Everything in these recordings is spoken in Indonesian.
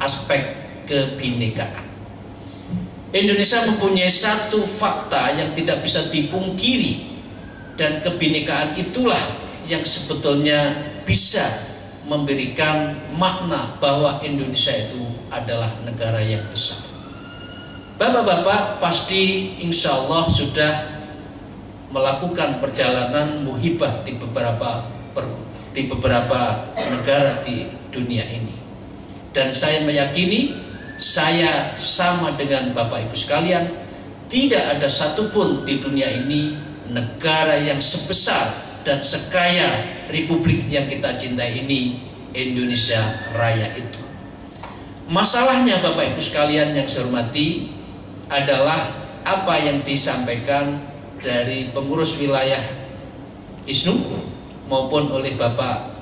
aspek kebinekaan. Indonesia mempunyai satu fakta yang tidak bisa dipungkiri, dan kebinekaan itulah yang sebetulnya bisa memberikan makna bahwa Indonesia itu adalah negara yang besar. Bapak-bapak pasti insya Allah sudah melakukan perjalanan muhibah di beberapa negara di dunia ini, dan saya meyakini, saya sama dengan Bapak Ibu sekalian, tidak ada satupun di dunia ini negara yang sebesar dan sekaya republik yang kita cintai ini, Indonesia Raya itu. Masalahnya Bapak Ibu sekalian yang saya hormati adalah apa yang disampaikan dari pengurus wilayah ISNU maupun oleh Bapak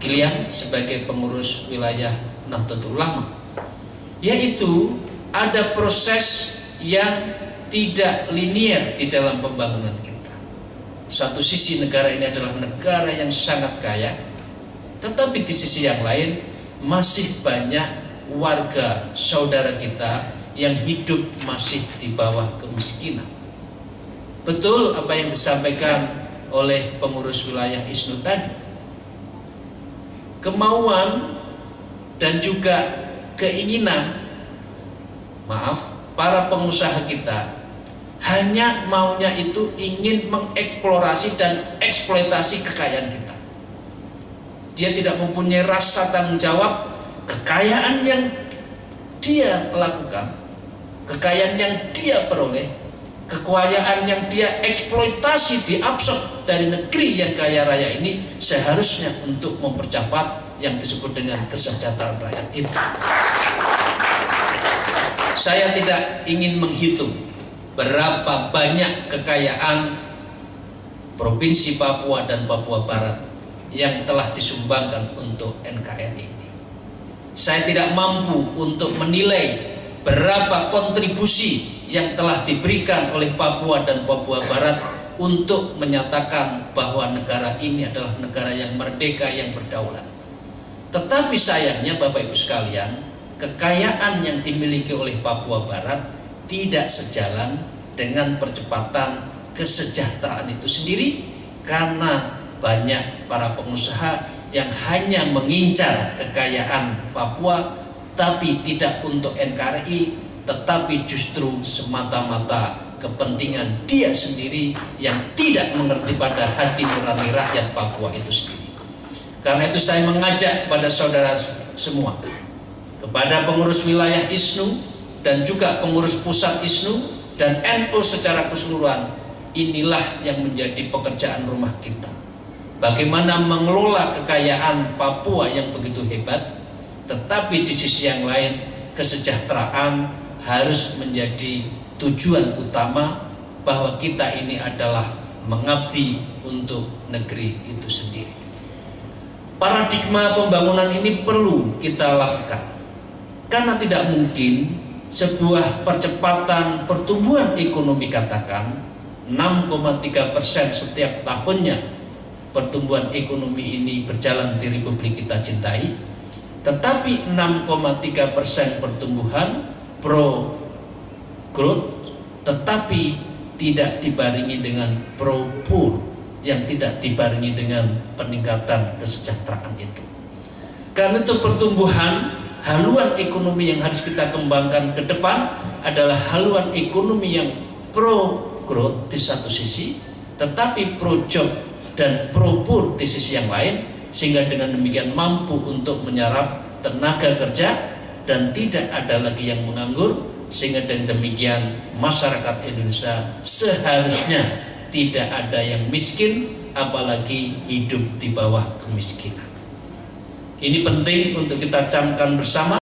Kilian sebagai pengurus wilayah Nahdlatul Ulama, yaitu ada proses yang tidak linier di dalam pembangunan kita. Satu sisi negara ini adalah negara yang sangat kaya, tetapi di sisi yang lain masih banyak warga saudara kita yang hidup masih di bawah kemiskinan. Betul apa yang disampaikan oleh pengurus wilayah ISNU tadi. Kemauan dan juga keinginan, para pengusaha kita hanya maunya itu ingin mengeksplorasi dan eksploitasi kekayaan kita. Dia tidak mempunyai rasa tanggung jawab kekayaan yang dia lakukan, kekayaan yang dia peroleh, kekayaan yang dia eksploitasi, diabsorb dari negeri yang kaya raya ini, seharusnya untuk mempercepat yang disebut dengan kesejahteraan rakyat itu. Saya tidak ingin menghitung berapa banyak kekayaan Provinsi Papua dan Papua Barat yang telah disumbangkan untuk NKRI ini. Saya tidak mampu untuk menilai berapa kontribusi yang telah diberikan oleh Papua dan Papua Barat untuk menyatakan bahwa negara ini adalah negara yang merdeka, yang berdaulat. Tetapi sayangnya Bapak Ibu sekalian, kekayaan yang dimiliki oleh Papua Barat tidak sejalan dengan percepatan kesejahteraan itu sendiri, karena banyak para pengusaha yang hanya mengincar kekayaan Papua tapi tidak untuk NKRI, tetapi justru semata-mata kepentingan dia sendiri yang tidak mengerti pada hati nurani rakyat Papua itu sendiri. Karena itu saya mengajak pada saudara semua, kepada pengurus wilayah ISNU dan juga pengurus pusat ISNU dan NU secara keseluruhan, inilah yang menjadi pekerjaan rumah kita. Bagaimana mengelola kekayaan Papua yang begitu hebat, tetapi di sisi yang lain kesejahteraan harus menjadi tujuan utama, bahwa kita ini adalah mengabdi untuk negeri itu sendiri. Paradigma pembangunan ini perlu kita lakukan, karena tidak mungkin sebuah percepatan pertumbuhan ekonomi, katakan 6,3% setiap tahunnya pertumbuhan ekonomi ini berjalan di republik kita cintai, tetapi 6,3% pertumbuhan pro growth, tetapi tidak dibarengi dengan pro poor, yang tidak dibarengi dengan peningkatan kesejahteraan itu. Karena itu pertumbuhan, haluan ekonomi yang harus kita kembangkan ke depan adalah haluan ekonomi yang pro growth di satu sisi, tetapi pro job dan pro poor di sisi yang lain, sehingga dengan demikian mampu untuk menyerap tenaga kerja dan tidak ada lagi yang menganggur, sehingga dengan demikian masyarakat Indonesia seharusnya tidak ada yang miskin, apalagi hidup di bawah kemiskinan. Ini penting untuk kita camkan bersama.